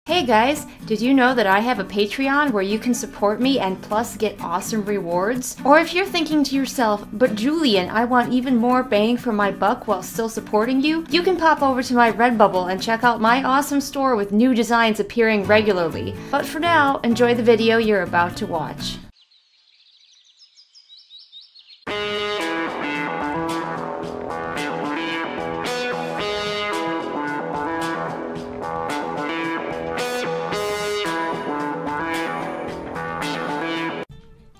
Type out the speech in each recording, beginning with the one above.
Hey guys, did you know that I have a Patreon where you can support me and plus get awesome rewards? Or if you're thinking to yourself, but Julian, I want even more bang for my buck while still supporting you, you can pop over to my Redbubble and check out my awesome store with new designs appearing regularly. But for now, enjoy the video you're about to watch.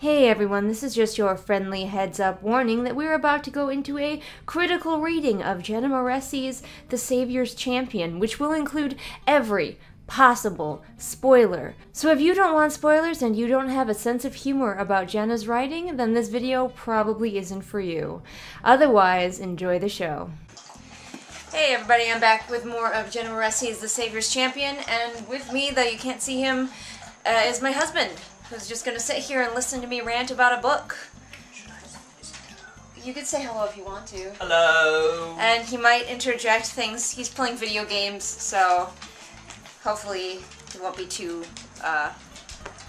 Hey everyone, this is just your friendly heads-up warning that we're about to go into a critical reading of Jenna Moressi's The Savior's Champion, which will include every possible spoiler. So if you don't want spoilers and you don't have a sense of humor about Jenna's writing, then this video probably isn't for you. Otherwise, enjoy the show. Hey everybody, I'm back with more of Jenna Moressi's The Savior's Champion, and with me, though you can't see him, is my husband, who's just going to sit here and listen to me rant about a book. You could say hello if you want to. Hello! And he might interject things. He's playing video games, so hopefully he won't be too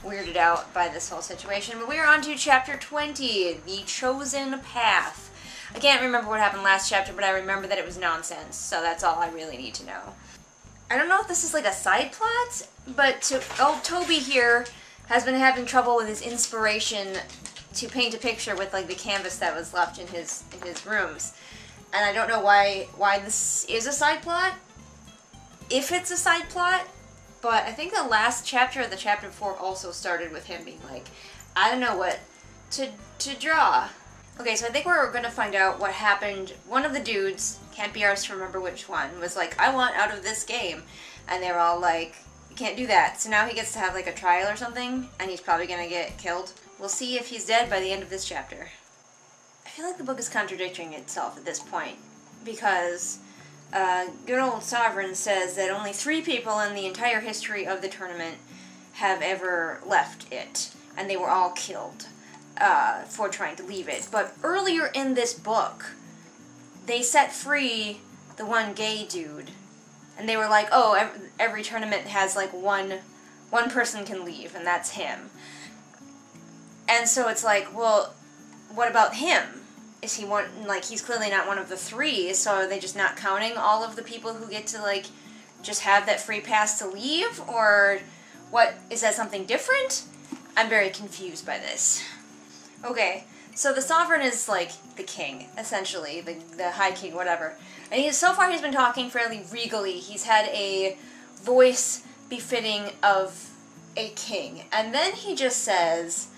weirded out by this whole situation. But we're on to Chapter 20, The Chosen Path. I can't remember what happened last chapter, but I remember that it was nonsense, so that's all I really need to know. I don't know if this is like a side plot, but old Toby here has been having trouble with his inspiration to paint a picture with like the canvas that was left in his rooms. And I don't know why this is a side plot, if it's a side plot, but I think the last chapter of the chapter before also started with him being like, I don't know what to draw. Okay, so I think we're going to find out what happened. One of the dudes, can't be ours to remember which one, was like, I want out of this game. And they were all like, you can't do that. So now he gets to have like a trial or something, and he's probably going to get killed. We'll see if he's dead by the end of this chapter. I feel like the book is contradicting itself at this point, because good old Sovereign says that only 3 people in the entire history of the tournament have ever left it, and they were all killed for trying to leave it. But earlier in this book, they set free the one gay dude. And they were like, oh, every tournament has like one person can leave, and that's him. And so it's like, well, what about him? Is he one, like, he's clearly not one of the 3, so are they just not counting all of the people who get to, like, just have that free pass to leave? Or what, is that something different? I'm very confused by this. Okay, so the Sovereign is, like, the king, essentially, the High King, whatever. And so far he's been talking fairly regally. He's had a voice befitting of a king. And then he just says,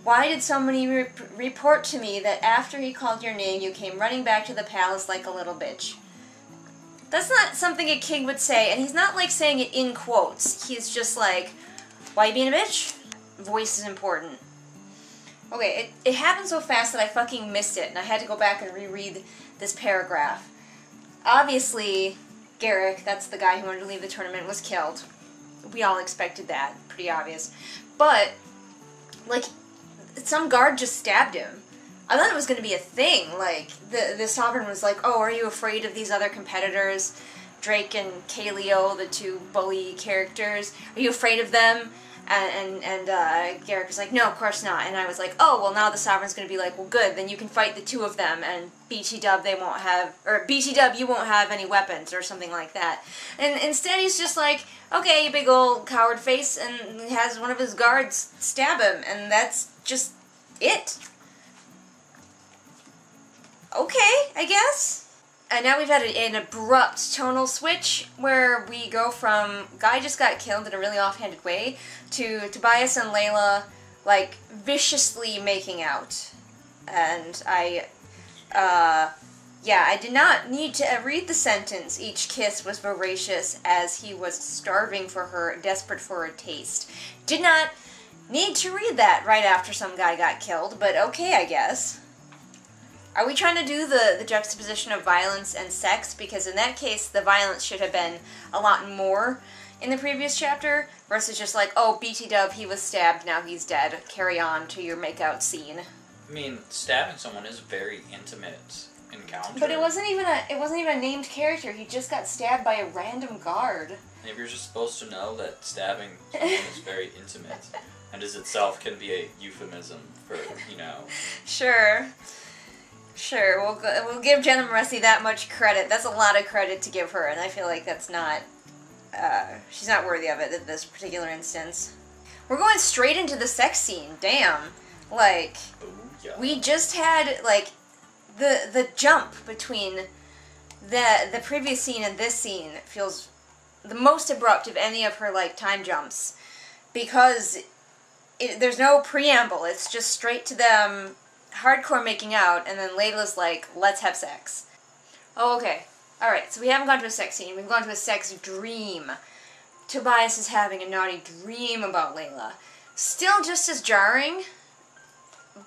why did somebody report to me that after he called your name you came running back to the palace like a little bitch? That's not something a king would say, and he's not like saying it in quotes. He's just like, why you being a bitch? Voice is important. Okay, it happened so fast that I fucking missed it, and I had to go back and reread this paragraph. Obviously, Garrick, that's the guy who wanted to leave the tournament, was killed. We all expected that. Pretty obvious. But, like, some guard just stabbed him. I thought it was going to be a thing. Like, the Sovereign was like, oh, are you afraid of these other competitors? Drake and Kaleo, the 2 bully characters. Are you afraid of them? And Garrick was like, no, of course not. And I was like, oh, well, now the Sovereign's going to be like, well, good, then you can fight the 2 of them, and BT-dub, they won't have, or BT-dub, you won't have any weapons, or something like that. And instead he's just like, okay, you big old coward face, and has one of his guards stab him, and that's just it. Okay, I guess. And now we've had an abrupt tonal switch where we go from guy just got killed in a really offhanded way to Tobias and Layla, like, viciously making out. And yeah, I did not need to read the sentence, each kiss was voracious as he was starving for her, desperate for a taste. Did not need to read that right after some guy got killed, but okay, I guess. Are we trying to do the juxtaposition of violence and sex? Because in that case, the violence should have been a lot more in the previous chapter, versus just like, oh, BT-dub, he was stabbed, now he's dead. Carry on to your makeout scene. I mean, stabbing someone is very intimate encounter. But it wasn't even a named character. He just got stabbed by a random guard. Maybe you're just supposed to know that stabbing someone is very intimate, and as itself can be a euphemism for, you know. Sure. We'll give Jenna Moreci that much credit. That's a lot of credit to give her, and I feel like that's not. She's not worthy of it in this particular instance. We're going straight into the sex scene. Damn. Like, Ooh, yeah. we just had like the jump between the previous scene and this scene feels the most abrupt of any of her like time jumps, because there's no preamble. It's just straight to them hardcore making out, and then Layla's like, let's have sex. Oh, okay. Alright, so we haven't gone to a sex scene, we've gone to a sex dream. Tobias is having a naughty dream about Layla. Still just as jarring,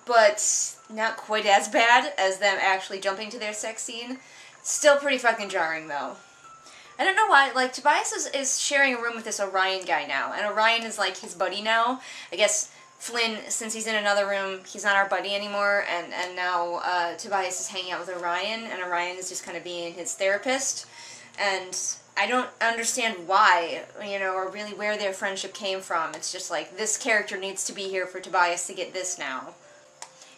but not quite as bad as them actually jumping to their sex scene. Still pretty fucking jarring, though. I don't know why, like, Tobias is sharing a room with this Orion guy now, and Orion is, like, his buddy now. I guess Flynn, since he's in another room, he's not our buddy anymore, and now Tobias is hanging out with Orion, and Orion is just kind of being his therapist, and I don't understand why, you know, or really where their friendship came from. It's just like, this character needs to be here for Tobias to get this now.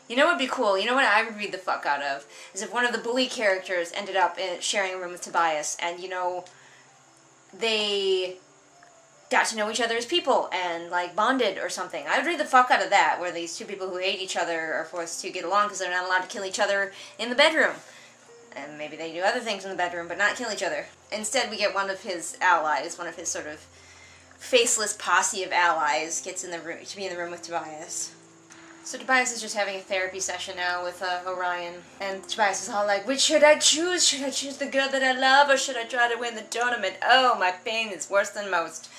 You know what would be cool? You know what I would read the fuck out of? Is if one of the bully characters ended up sharing a room with Tobias, and, you know, they got to know each other as people, and, like, bonded or something. I would read the fuck out of that, where these two people who hate each other are forced to get along because they're not allowed to kill each other in the bedroom. And maybe they do other things in the bedroom, but not kill each other. Instead, we get one of his allies, one of his sort of faceless posse of allies, gets in the room to be in the room with Tobias. So Tobias is just having a therapy session now with Orion, and Tobias is all like, which should I choose? Should I choose the girl that I love, or should I try to win the tournament? Oh, my pain is worse than most.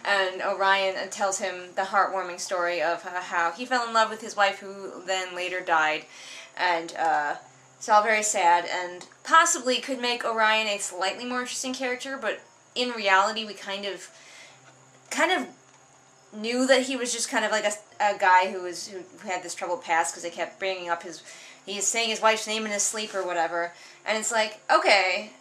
And Orion tells him the heartwarming story of how he fell in love with his wife, who then later died, and it's all very sad, and possibly could make Orion a slightly more interesting character, but in reality we kind of knew that he was just kind of like a guy who had this troubled past, because they kept bringing up he's saying his wife's name in his sleep or whatever, and it's like, okay,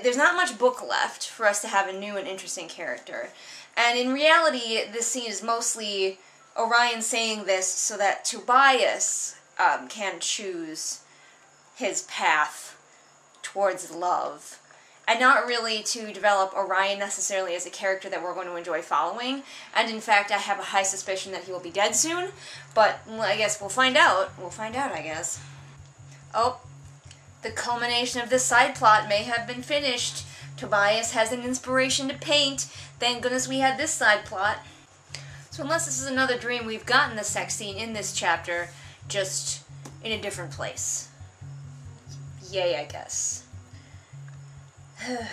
there's not much book left for us to have a new and interesting character. And in reality, this scene is mostly Orion saying this so that Tobias can choose his path towards love, and not really to develop Orion necessarily as a character that we're going to enjoy following. And in fact, I have a high suspicion that he will be dead soon, but I guess we'll find out. We'll find out, I guess. Oh, the culmination of this side plot may have been finished. Tobias has an inspiration to paint. Thank goodness we had this side plot. So unless this is another dream, we've gotten the sex scene in this chapter, just in a different place. Yay, I guess. I'm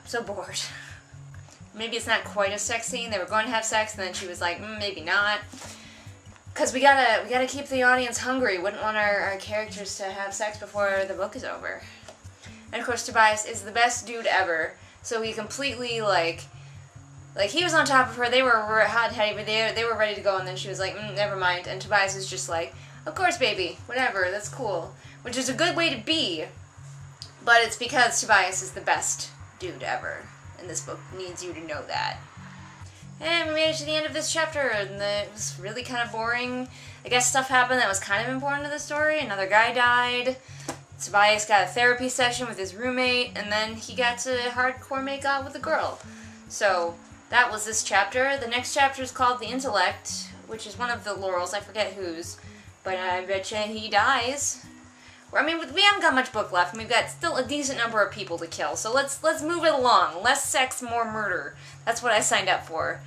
so bored. Maybe it's not quite a sex scene. They were going to have sex, and then she was like, maybe not. Because we gotta keep the audience hungry. Wouldn't want our characters to have sex before the book is over. And of course, Tobias is the best dude ever. So he completely, like he was on top of her. They were hot and heavy, but they were ready to go, and then she was like, never mind. And Tobias is just like, of course, baby. Whatever, that's cool. Which is a good way to be. But it's because Tobias is the best dude ever. And this book needs you to know that. And we made it to the end of this chapter, and it was really kind of boring. I guess stuff happened that was kind of important to the story. Another guy died. Tobias got a therapy session with his roommate, and then he got to hardcore make out with a girl. So, that was this chapter. The next chapter is called The Intellect, which is one of the Laurels, I forget whose. But I bet you he dies. I mean, we haven't got much book left, and we've got still a decent number of people to kill, so let's move it along. Less sex, more murder. That's what I signed up for.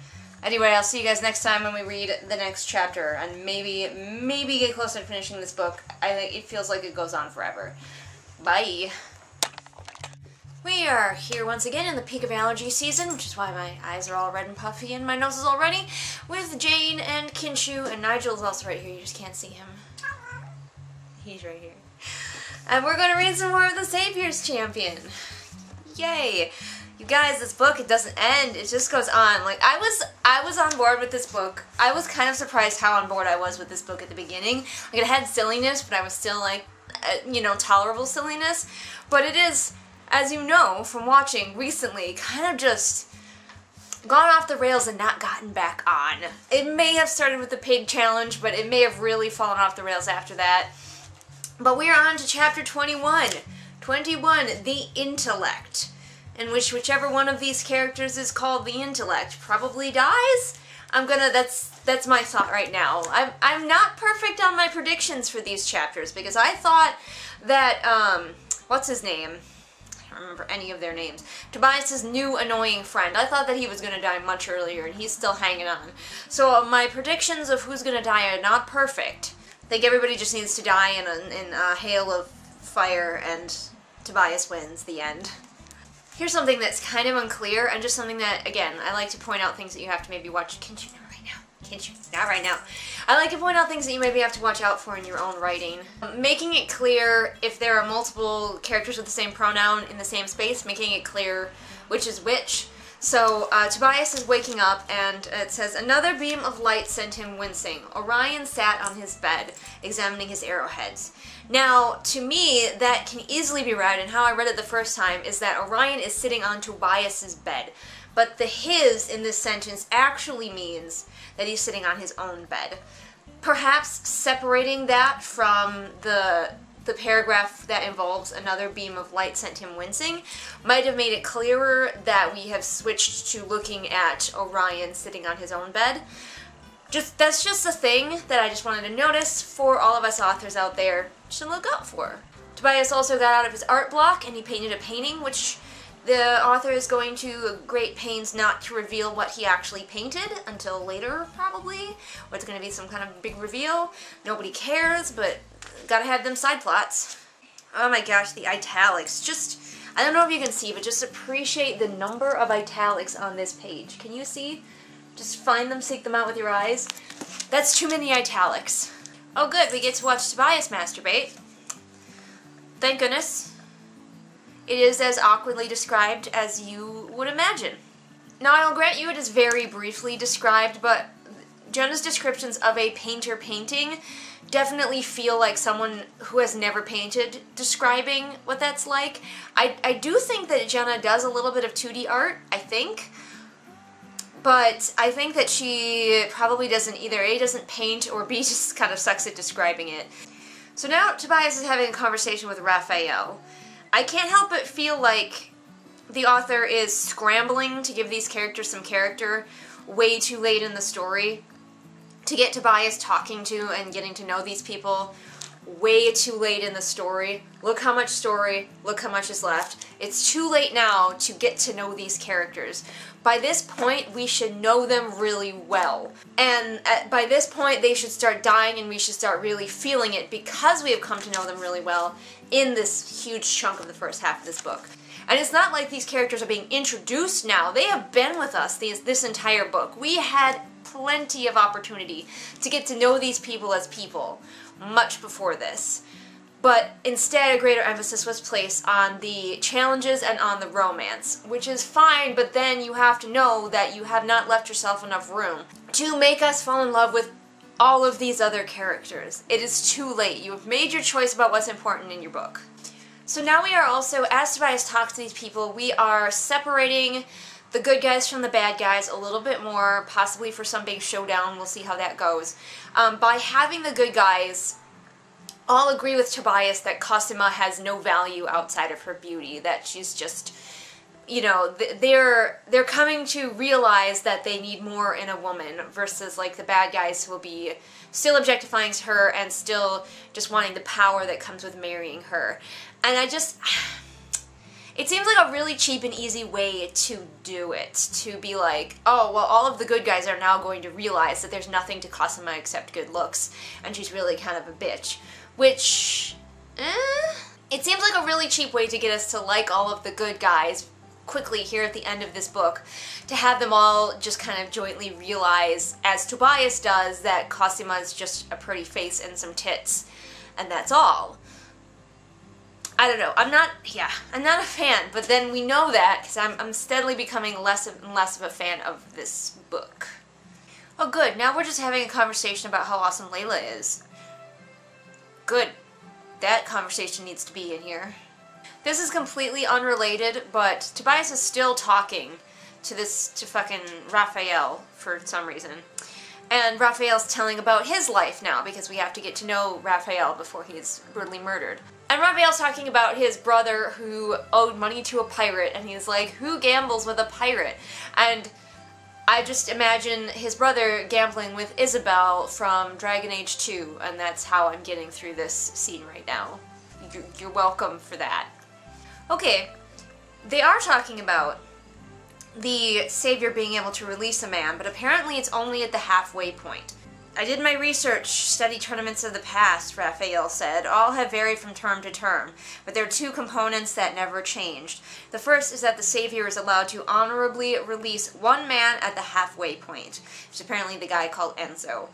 Anyway, I'll see you guys next time when we read the next chapter, and maybe get closer to finishing this book. It feels like it goes on forever. Bye! We are here once again in the peak of allergy season, which is why my eyes are all red and puffy and my nose is all runny, with Jane and Kinshu, and Nigel's also right here. You just can't see him. He's right here. And we're going to read some more of The Savior's Champion. Yay! You guys, this book, it doesn't end. It just goes on. Like, I was on board with this book. I was kind of surprised how on board I was with this book at the beginning. Like, it had silliness, but I was still like, you know, tolerable silliness, but it is, as you know from watching recently, kind of just gone off the rails and not gotten back on. It may have started with the pig challenge, but it may have really fallen off the rails after that. But we are on to chapter 21. 21, the intellect, in which whichever one of these characters is called the intellect probably dies. That's my thought right now. I'm not perfect on my predictions for these chapters, because I thought that, what's his name? I don't remember any of their names. Tobias's new annoying friend. I thought that he was going to die much earlier, and he's still hanging on. So my predictions of who's going to die are not perfect. I think everybody just needs to die in a hail of fire, and Tobias wins. The end. Here's something that's kind of unclear, and just something that, again, I like to point out things that you have to maybe watch. Can't you? Not right now. Can't you? Not right now. I like to point out things that you maybe have to watch out for in your own writing. Making it clear if there are multiple characters with the same pronoun in the same space, making it clear which is which. So, Tobias is waking up, and it says, another beam of light sent him wincing. Orion sat on his bed, examining his arrowheads. Now, to me, that can easily be read, and how I read it the first time, is that Orion is sitting on Tobias's bed. But the his in this sentence actually means that he's sitting on his own bed. Perhaps separating that from the paragraph that involves another beam of light sent him wincing might have made it clearer that we have switched to looking at Orion sitting on his own bed. That's just a thing that I just wanted to notice for all of us authors out there to look out for. Tobias also got out of his art block and he painted a painting, which the author is going to great pains not to reveal what he actually painted until later, probably. Or it's going to be some kind of big reveal. Nobody cares, but gotta have them side plots. Oh my gosh, the italics. Just, I don't know if you can see, but just appreciate the number of italics on this page. Can you see? Just find them, seek them out with your eyes. That's too many italics. Oh good, we get to watch Tobias masturbate. Thank goodness. It is as awkwardly described as you would imagine. Now I will grant you it is very briefly described, but Jenna's descriptions of a painter painting definitely feel like someone who has never painted describing what that's like. I do think that Jenna does a little bit of 2D art, I think. But I think that she probably doesn't either A, doesn't paint, or B, just kind of sucks at describing it. So now Tobias is having a conversation with Raphael. I can't help but feel like the author is scrambling to give these characters some character way too late in the story. To get Tobias talking to and getting to know these people way too late in the story. Look how much story, look how much is left. It's too late now to get to know these characters. By this point, we should know them really well. And by this point, they should start dying and we should start really feeling it because we have come to know them really well in this huge chunk of the first half of this book. And it's not like these characters are being introduced now. They have been with us this entire book. We had plenty of opportunity to get to know these people as people much before this. But instead, a greater emphasis was placed on the challenges and on the romance, which is fine, but then you have to know that you have not left yourself enough room to make us fall in love with all of these other characters. It is too late. You have made your choice about what's important in your book. So now we are also, as Tobias talks to these people, we are separating the good guys from the bad guys a little bit more, possibly for some big showdown. We'll see how that goes. By having the good guys all agree with Tobias that Cosima has no value outside of her beauty, that she's just, you know, they're coming to realize that they need more in a woman versus like the bad guys who will be still objectifying her and still just wanting the power that comes with marrying her. And it seems like a really cheap and easy way to do it, to be like, oh, well, all of the good guys are now going to realize that there's nothing to Cosima except good looks, and she's really kind of a bitch. Which, it seems like a really cheap way to get us to like all of the good guys quickly here at the end of this book, to have them all just kind of jointly realize, as Tobias does, that Cosima is just a pretty face and some tits, and that's all. I don't know, I'm not a fan, but then we know that, because I'm steadily becoming less and less of a fan of this book. Oh good, now we're just having a conversation about how awesome Layla is. Good. That conversation needs to be in here. This is completely unrelated, but Tobias is still talking to fucking Raphael for some reason. And Raphael's telling about his life now, because we have to get to know Raphael before he's brutally murdered. And Raphael's talking about his brother who owed money to a pirate, and he's like, who gambles with a pirate? And I just imagine his brother gambling with Isabel from Dragon Age 2, and that's how I'm getting through this scene right now. You're welcome for that. Okay, they are talking about the Savior being able to release a man, but apparently it's only at the halfway point. I did my research, study tournaments of the past, Raphael said. All have varied from term to term, but there are two components that never changed. The first is that the Savior is allowed to honorably release one man at the halfway point, which is apparently the guy called Enzo.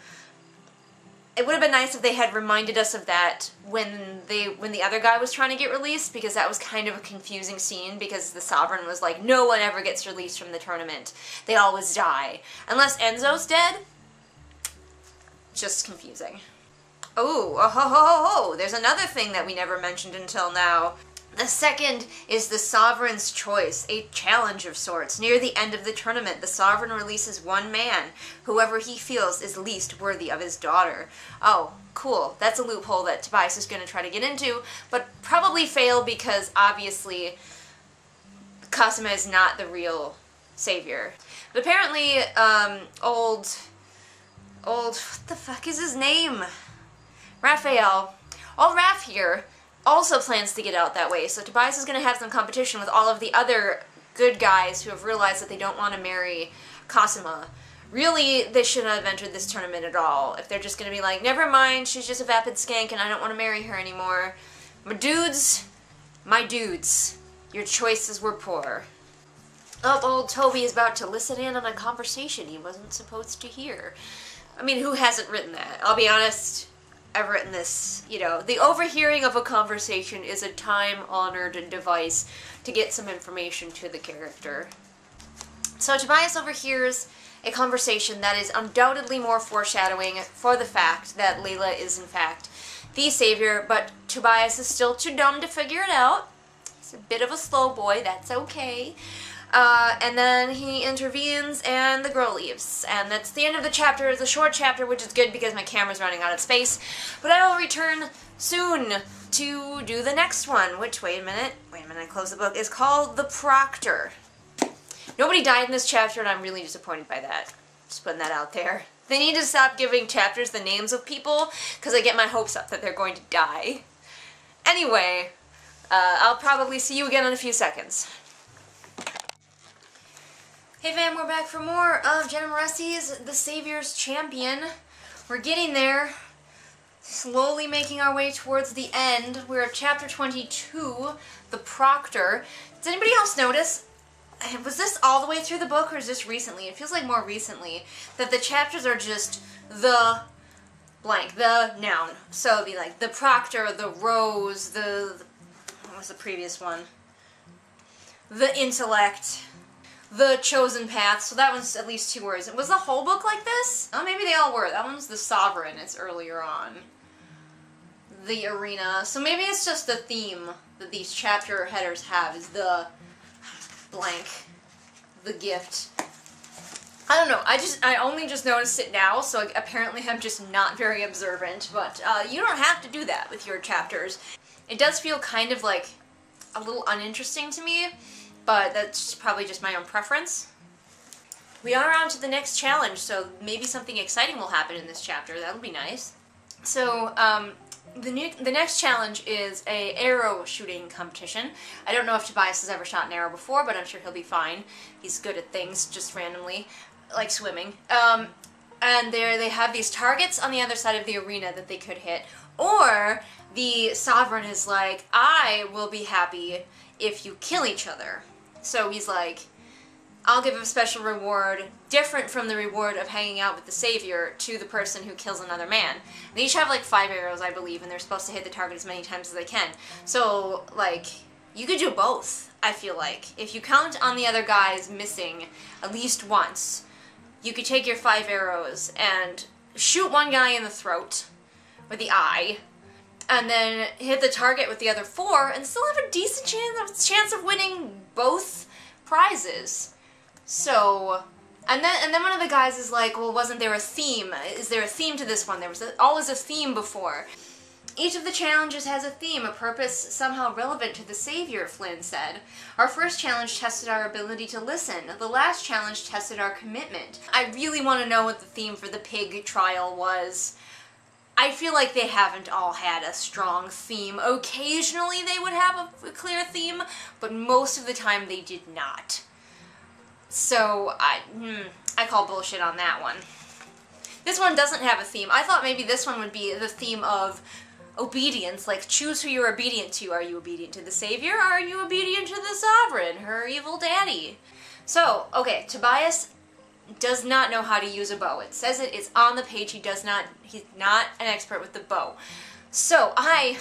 It would have been nice if they had reminded us of that when the other guy was trying to get released, because that was kind of a confusing scene, because the Sovereign was like, no one ever gets released from the tournament. They always die. Unless Enzo's dead? Just confusing. Oh, there's another thing that we never mentioned until now. The second is the Sovereign's choice, a challenge of sorts. Near the end of the tournament, the Sovereign releases one man, whoever he feels is least worthy of his daughter. Oh, cool. That's a loophole that Tobias is going to try to get into, but probably fail because, obviously, Cosima is not the real Savior. But apparently, what the fuck is his name? Raphael. Old Raph here also plans to get out that way, so Tobias is going to have some competition with all of the other good guys who have realized that they don't want to marry Cosima. Really, they shouldn't have entered this tournament at all. If they're just going to be like, never mind, she's just a vapid skank and I don't want to marry her anymore. My dudes, your choices were poor. Oh, old Toby is about to listen in on a conversation he wasn't supposed to hear. I mean, who hasn't written that? I'll be honest, I've written this, the overhearing of a conversation is a time-honored device to get some information to the character. So Tobias overhears a conversation that is undoubtedly more foreshadowing for the fact that Layla is in fact the Savior, but Tobias is still too dumb to figure it out. He's a bit of a slow boy, that's okay. And then he intervenes and the girl leaves. And that's the end of the chapter. It's a short chapter, which is good because my camera's running out of space. But I will return soon to do the next one, which, wait a minute, I close the book, is called The Proctor. Nobody died in this chapter, and I'm really disappointed by that. Just putting that out there. They need to stop giving chapters the names of people, because I get my hopes up that they're going to die. Anyway, I'll probably see you again in a few seconds. Hey fam, we're back for more of Jenna Moressi's The Savior's Champion. We're getting there, slowly making our way towards the end. We're at chapter 22, The Proctor. Does anybody else notice, was this all the way through the book or is this recently? It feels like more recently, that the chapters are just the blank, the noun. So it'd be like the Proctor, the Rose, what was the previous one? The Intellect. The Chosen Path, so that one's at least 2 words. Was the whole book like this? Oh, maybe they all were. That one's the Sovereign, it's earlier on. The Arena. So maybe it's just the theme that these chapter headers have, is the blank, the gift. I don't know, I only just noticed it now, so apparently I'm just not very observant, but you don't have to do that with your chapters. It does feel kind of like a little uninteresting to me, but that's probably just my own preference. We are on to the next challenge, so maybe something exciting will happen in this chapter. That'll be nice. So, the next challenge is a arrow shooting competition. I don't know if Tobias has ever shot an arrow before, but I'm sure he'll be fine. He's good at things, just randomly, like swimming. And they have these targets on the other side of the arena that they could hit, or the Sovereign is like, I will be happy if you kill each other. So he's like, I'll give a special reward different from the reward of hanging out with the Savior to the person who kills another man. They each have like 5 arrows, I believe, and they're supposed to hit the target as many times as they can. So, like, you could do both, I feel like. If you count on the other guys missing at least once, you could take your 5 arrows and shoot one guy in the throat, or the eye, and then hit the target with the other 4 and still have a decent chance of winning both prizes. So, and then one of the guys is like, well, wasn't there a theme? Is there a theme to this one? There was always a theme before. Each of the challenges has a theme, a purpose somehow relevant to the savior, Flynn said. Our first challenge tested our ability to listen. The last challenge tested our commitment. I really want to know what the theme for the pig trial was. I feel like they haven't all had a strong theme. Occasionally they would have a clear theme, but most of the time they did not. So, I call bullshit on that one. This one doesn't have a theme. I thought maybe this one would be the theme of obedience, like choose who you're obedient to. Are you obedient to the savior, or are you obedient to the sovereign, her evil daddy? So, okay, Tobias does not know how to use a bow. It says it's on the page. He's not an expert with the bow. So, I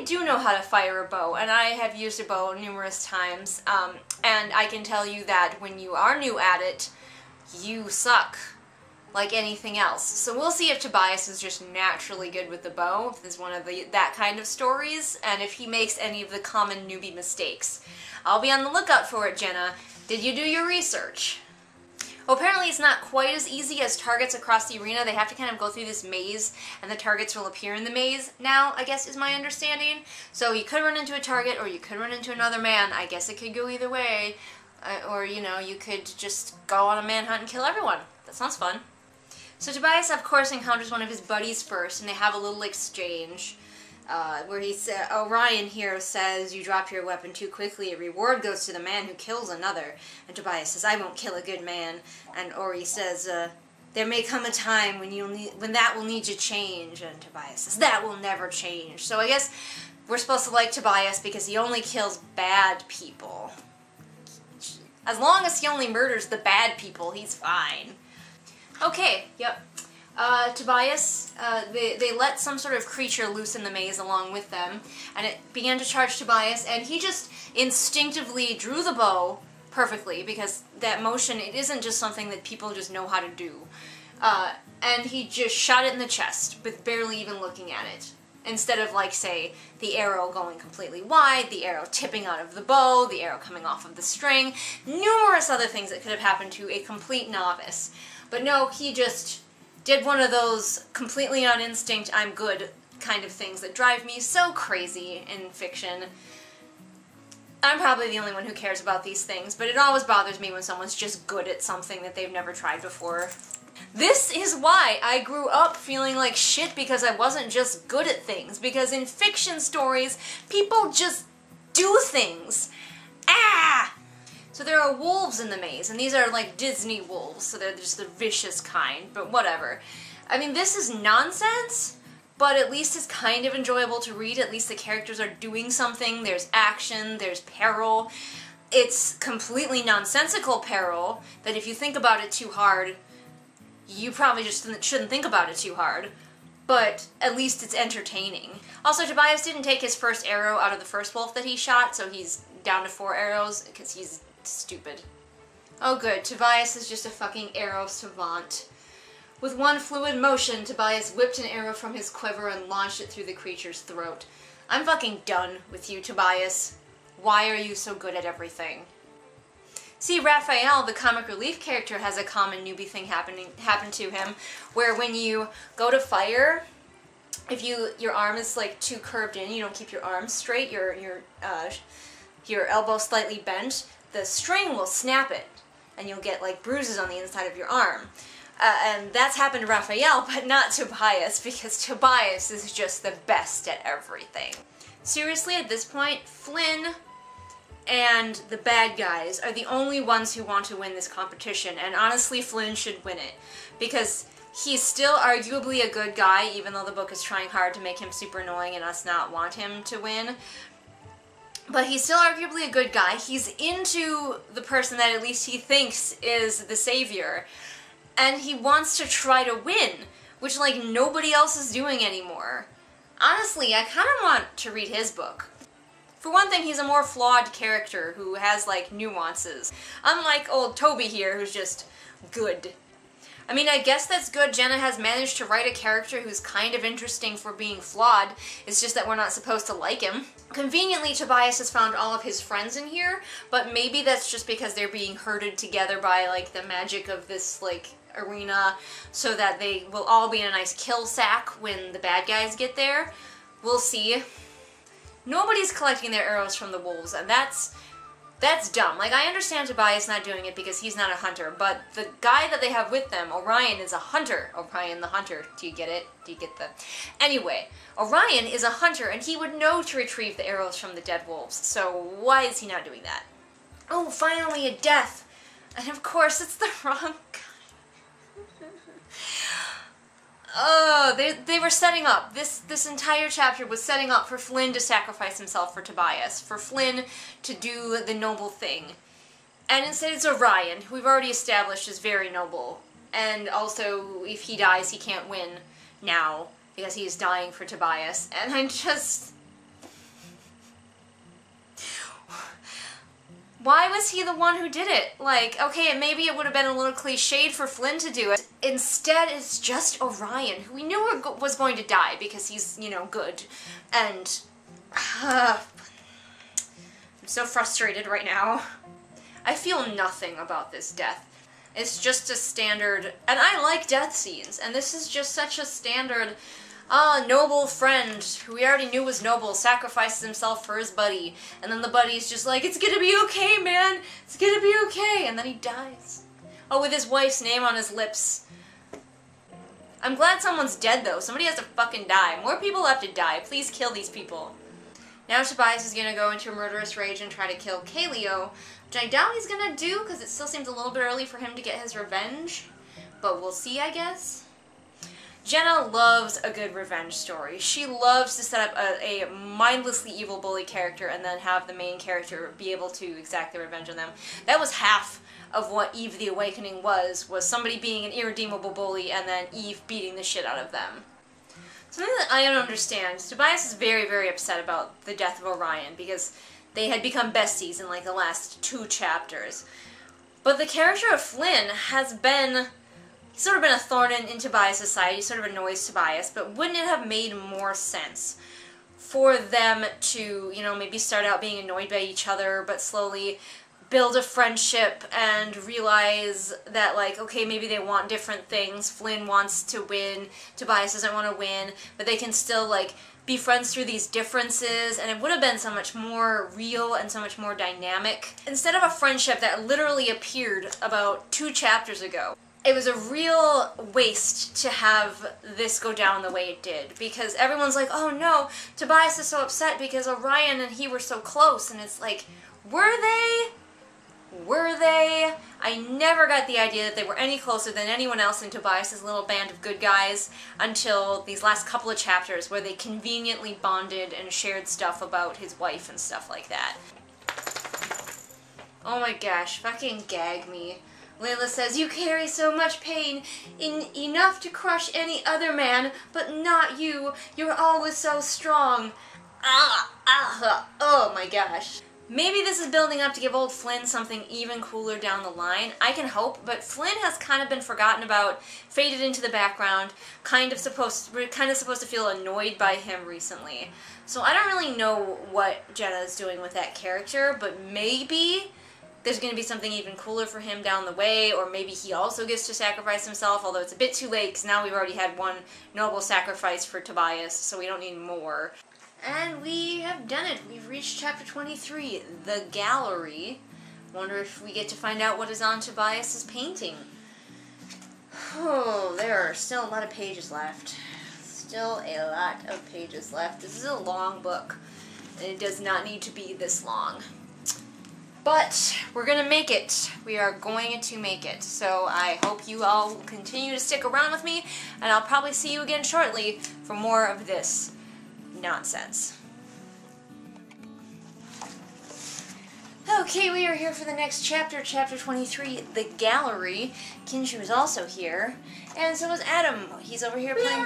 do know how to fire a bow, and I have used a bow numerous times, and I can tell you that when you are new at it, you suck. Like anything else. So we'll see if Tobias is just naturally good with the bow, if this is one of that kind of stories, and if he makes any of the common newbie mistakes. I'll be on the lookout for it, Jenna. Did you do your research? Well, apparently it's not quite as easy as targets across the arena. They have to kind of go through this maze, and the targets will appear in the maze now, I guess is my understanding. So you could run into a target, or you could run into another man. I guess it could go either way. Or, you know, you could just go on a manhunt and kill everyone. That sounds fun. So Tobias, of course, encounters one of his buddies first, and they have a little exchange, where Orion here says, you drop your weapon too quickly, a reward goes to the man who kills another. And Tobias says, I won't kill a good man. And Ori says, there may come a time when that will need to change. And Tobias says, that will never change. So I guess we're supposed to like Tobias because he only kills bad people. As long as he only murders the bad people, he's fine. Okay, yep. Tobias, they let some sort of creature loose in the maze along with them, and it began to charge Tobias, and he just instinctively drew the bow perfectly, because that motion, it isn't just something that people just know how to do. And he just shot it in the chest, with barely even looking at it. Instead of, like, say, the arrow going completely wide, the arrow tipping out of the bow, the arrow coming off of the string, numerous other things that could have happened to a complete novice. But no, he just did one of those completely on instinct, I'm good kind of things that drive me so crazy in fiction. I'm probably the only one who cares about these things, but it always bothers me when someone's just good at something that they've never tried before. This is why I grew up feeling like shit, because I wasn't just good at things. Because in fiction stories, people just do things. Ah! So there are wolves in the maze, and these are like Disney wolves, so they're just the vicious kind, but whatever. I mean, this is nonsense, but at least it's kind of enjoyable to read. At least the characters are doing something. There's action, there's peril. It's completely nonsensical peril that if you think about it too hard, you probably just shouldn't think about it too hard. But at least it's entertaining. Also, Tobias didn't take his first arrow out of the first wolf that he shot, so he's down to 4 arrows, because he's stupid. Oh good, Tobias is just a fucking arrow savant. With one fluid motion, Tobias whipped an arrow from his quiver and launched it through the creature's throat. I'm fucking done with you, Tobias. Why are you so good at everything? See, Raphael, the comic relief character, has a common newbie thing happen to him, where when you go to fire, if your arm is like too curved in, you don't keep your arm straight, your elbow slightly bent, the string will snap it, and you'll get like bruises on the inside of your arm. And that's happened to Raphael, but not Tobias, because Tobias is just the best at everything. Seriously, at this point, Flynn and the bad guys are the only ones who want to win this competition, and honestly, Flynn should win it, because he's still arguably a good guy, even though the book is trying hard to make him super annoying and us not want him to win. But he's still arguably a good guy. He's into the person that at least he thinks is the savior. And he wants to try to win, which, like, nobody else is doing anymore. Honestly, I kind of want to read his book. For one thing, he's a more flawed character who has, like, nuances. Unlike old Toby here, who's just good. I mean, I guess that's good. Jenna has managed to write a character who's kind of interesting for being flawed. It's just that we're not supposed to like him. Conveniently, Tobias has found all of his friends in here, but maybe that's just because they're being herded together by, like, the magic of this, like, arena, so that they will all be in a nice kill sack when the bad guys get there. We'll see. Nobody's collecting their arrows from the wolves, and that's dumb. Like, I understand Tobias not doing it because he's not a hunter, but the guy that they have with them, Orion, is a hunter. Orion the hunter. Do you get it? Do you get the... Anyway, Orion is a hunter, and he would know to retrieve the arrows from the dead wolves, so why is he not doing that? Oh, finally a death! And of course, it's the wrong guy. Oh, they were setting up. This entire chapter was setting up for Flynn to sacrifice himself for Tobias, for Flynn to do the noble thing. And instead it's Orion, who we've already established is very noble. And also, if he dies, he can't win now, because he is dying for Tobias. And I just... Why was he the one who did it? Like, okay, maybe it would have been a little cliched for Flynn to do it. Instead, it's just Orion, who we knew was going to die because he's, you know, good. And... I'm so frustrated right now. I feel nothing about this death. It's just a standard... And I like death scenes, and this is just such a standard... noble friend, who we already knew was noble, sacrifices himself for his buddy. And then the buddy's just like, it's gonna be okay, man! It's gonna be okay! And then he dies. Oh, with his wife's name on his lips. I'm glad someone's dead, though. Somebody has to fucking die. More people have to die. Please kill these people. Now Tobias is gonna go into a murderous rage and try to kill Kaleo, which I doubt he's gonna do, because it still seems a little bit early for him to get his revenge. But we'll see, I guess. Jenna loves a good revenge story. She loves to set up a mindlessly evil bully character and then have the main character be able to exact their revenge on them. That was half of what Eve the Awakening was somebody being an irredeemable bully and then Eve beating the shit out of them. Something that I don't understand. Tobias is very, very upset about the death of Orion because they had become besties in like the last 2 chapters. But the character of Flynn has been... He's sort of been a thorn in Tobias' side. He sort of annoys Tobias, but wouldn't it have made more sense for them to, you know, maybe start out being annoyed by each other, but slowly build a friendship and realize that, like, okay, maybe they want different things. Flynn wants to win, Tobias doesn't want to win, but they can still, like, be friends through these differences, and it would have been so much more real and so much more dynamic. Instead of a friendship that literally appeared about 2 chapters ago. It was a real waste to have this go down the way it did, because everyone's like, oh no, Tobias is so upset because Orion and he were so close, and it's like, were they? Were they? I never got the idea that they were any closer than anyone else in Tobias' little band of good guys until these last couple of chapters where they conveniently bonded and shared stuff about his wife and stuff like that. Oh my gosh, fucking gag me. Layla says, you carry so much pain, enough to crush any other man, but not you. You're always so strong. Oh my gosh. Maybe this is building up to give old Flynn something even cooler down the line. I can hope, but Flynn has kind of been forgotten about, faded into the background, we're kind of supposed to feel annoyed by him recently. So I don't really know what Jenna is doing with that character, but maybe there's going to be something even cooler for him down the way, or maybe he also gets to sacrifice himself, although it's a bit too late because now we've already had one noble sacrifice for Tobias, so we don't need more. And we have done it. We've reached chapter 23, The Gallery. Wonder if we get to find out what is on Tobias's painting. Oh, there are still a lot of pages left. Still a lot of pages left. This is a long book, and it does not need to be this long. But we're going to make it. We are going to make it. So I hope you all will continue to stick around with me, and I'll probably see you again shortly for more of this nonsense. Okay, we are here for the next chapter, chapter 23, The Gallery. Kinshu is also here, and so is Adam. He's over here playing...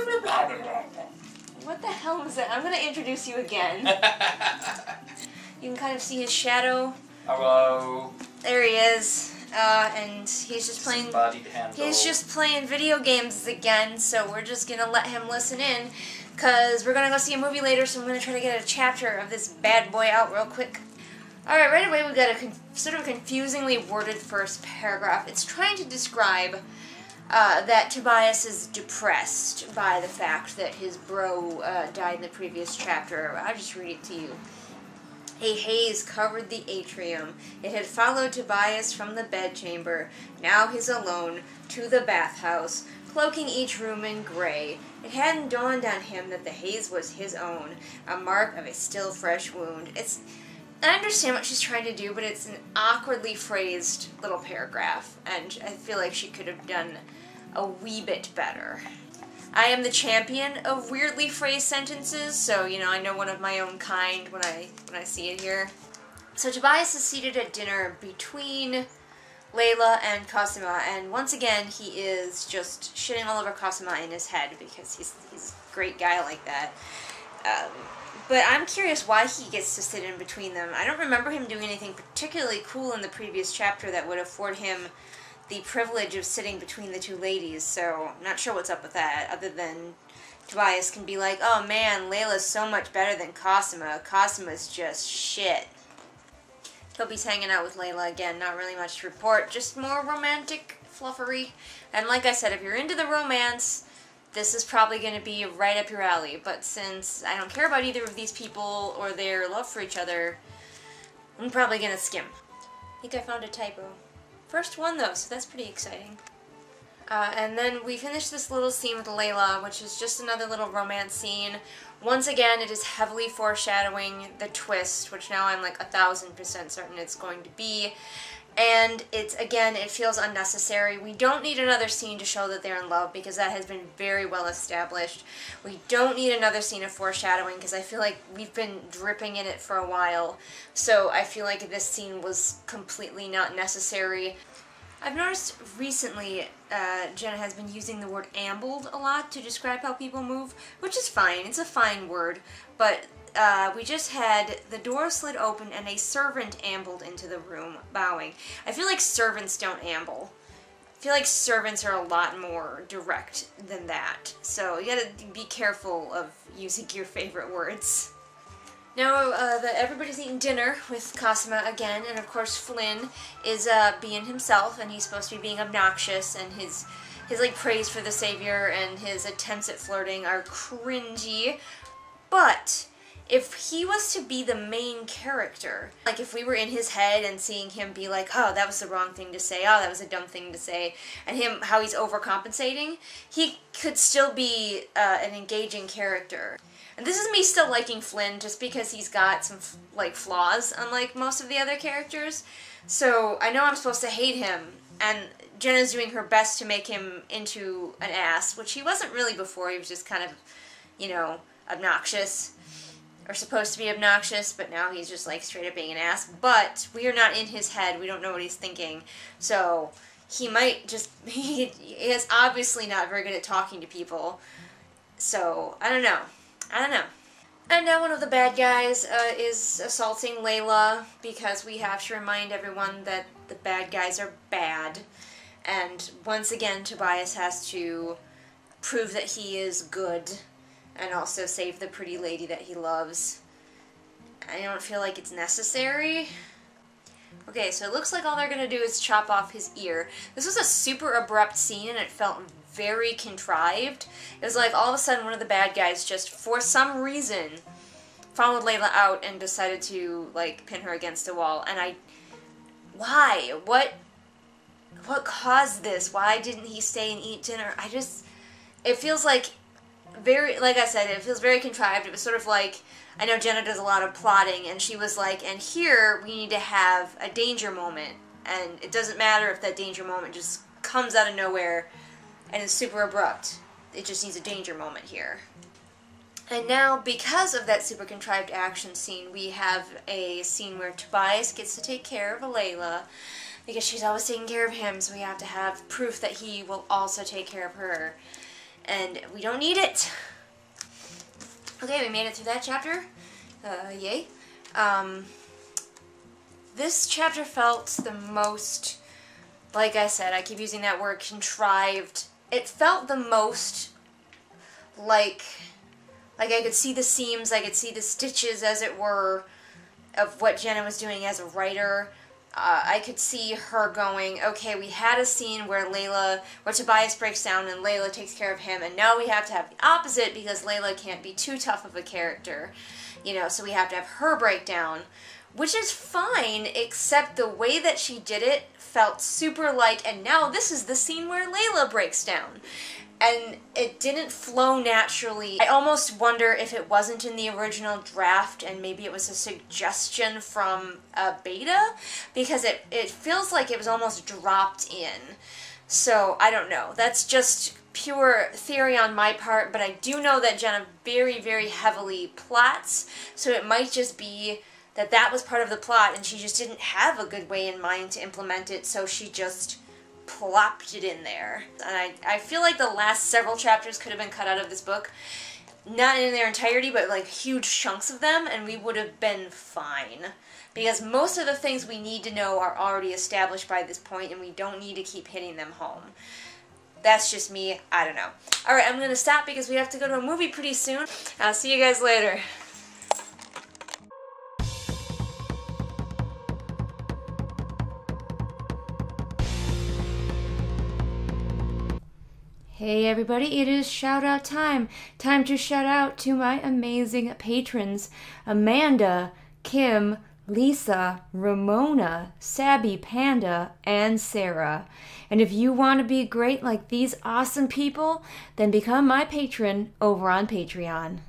What the hell was that? I'm going to introduce you again. You can kind of see his shadow. Hello. There he is. and he's just playing. He's just playing video games again. So we're just gonna let him listen in, cause we're gonna go see a movie later. So I'm gonna try to get a chapter of this bad boy out real quick. All right, right away we've got a sort of confusingly worded first paragraph. It's trying to describe that Tobias is depressed by the fact that his bro died in the previous chapter. I'll just read it to you. A haze covered the atrium. It had followed Tobias from the bedchamber. Now he's alone, to the bathhouse, cloaking each room in gray. It hadn't dawned on him that the haze was his own, a mark of a still fresh wound. I understand what she's trying to do, but it's an awkwardly phrased little paragraph, and I feel like she could have done a wee bit better. I am the champion of weirdly phrased sentences, so, you know, I know one of my own kind when I see it here. So Tobias is seated at dinner between Layla and Cosima, and once again he is just shitting all over Cosima in his head because he's a great guy like that. But I'm curious why he gets to sit in between them. I don't remember him doing anything particularly cool in the previous chapter that would afford him the privilege of sitting between the two ladies, so I'm not sure what's up with that, other than Tobias can be like, oh man, Layla's so much better than Cosima. Cosima's just shit. Toby's hanging out with Layla again, not really much to report, just more romantic fluffery. And like I said, if you're into the romance, this is probably going to be right up your alley, but since I don't care about either of these people or their love for each other, I'm probably going to skim. I think I found a typo. First one though, so that's pretty exciting. And then we finish this little scene with Layla, which is just another little romance scene. Once again, it is heavily foreshadowing the twist, which now I'm like 1000% certain it's going to be. And it feels unnecessary. We don't need another scene to show that they're in love because that has been very well established. We don't need another scene of foreshadowing because I feel like we've been dripping in it for a while. So I feel like this scene was completely not necessary. I've noticed recently Jenna has been using the word ambled a lot to describe how people move, which is fine. It's a fine word, but we just had the door slid open and a servant ambled into the room, bowing. I feel like servants don't amble. I feel like servants are a lot more direct than that. So you gotta be careful of using your favorite words. Now that everybody's eating dinner with Cosima again, and of course Flynn is being himself, and he's supposed to be being obnoxious, and his like praise for the savior and his attempts at flirting are cringy, but if he was to be the main character, like if we were in his head and seeing him be like, oh, that was the wrong thing to say, oh, that was a dumb thing to say, and how he's overcompensating, he could still be an engaging character. And this is me still liking Flynn just because he's got some, like, flaws, unlike most of the other characters. So I know I'm supposed to hate him, and Jenna's doing her best to make him into an ass, which he wasn't really before. He was just kind of, you know, obnoxious, or supposed to be obnoxious, but now he's just, like, straight up being an ass. But we are not in his head. We don't know what he's thinking. So he might just, he is obviously not very good at talking to people. So, I don't know. And now one of the bad guys is assaulting Layla because we have to remind everyone that the bad guys are bad. And once again, Tobias has to prove that he is good and also save the pretty lady that he loves. I don't feel like it's necessary. Okay, so it looks like all they're going to do is chop off his ear. This was a super abrupt scene and it felt very contrived. It was like all of a sudden one of the bad guys just, for some reason, followed Layla out and decided to, like, pin her against a wall. And why? What caused this? Why didn't he stay and eat dinner? It feels like like I said, it feels very contrived. It was sort of like, I know Jenna does a lot of plotting, and she was like, and here we need to have a danger moment. And it doesn't matter if that danger moment just comes out of nowhere and is super abrupt. It just needs a danger moment here. And now, because of that super contrived action scene, we have a scene where Tobias gets to take care of Layla, because she's always taking care of him, so we have to have proof that he will also take care of her. And we don't need it. Okay, we made it through that chapter. Yay. This chapter felt the most like I said, I keep using that word, contrived. It felt the most like I could see the seams, I could see the stitches, as it were, of what Jenna was doing as a writer. I could see her going, okay, we had a scene where Tobias breaks down and Layla takes care of him, and now we have to have the opposite because Layla can't be too tough of a character, you know, so we have to have her break down, which is fine, except the way that she did it felt super like, and now this is the scene where Layla breaks down. And it didn't flow naturally. I almost wonder if it wasn't in the original draft and maybe it was a suggestion from a beta, because it feels like it was almost dropped in. So, I don't know. That's just pure theory on my part, but I do know that Jenna very, very heavily plots, so it might just be that that was part of the plot and she just didn't have a good way in mind to implement it, so she just plopped it in there. And I feel like the last several chapters could have been cut out of this book. Not in their entirety, but like huge chunks of them, and we would have been fine. Because most of the things we need to know are already established by this point, and we don't need to keep hitting them home. That's just me. I don't know. Alright, I'm going to stop because we have to go to a movie pretty soon. I'll see you guys later. Hey everybody, it is shout out time. Time to shout out to my amazing patrons, Amanda, Kim, Lisa, Ramona, Sabby Panda, and Sarah. And if you want to be great like these awesome people, then become my patron over on Patreon.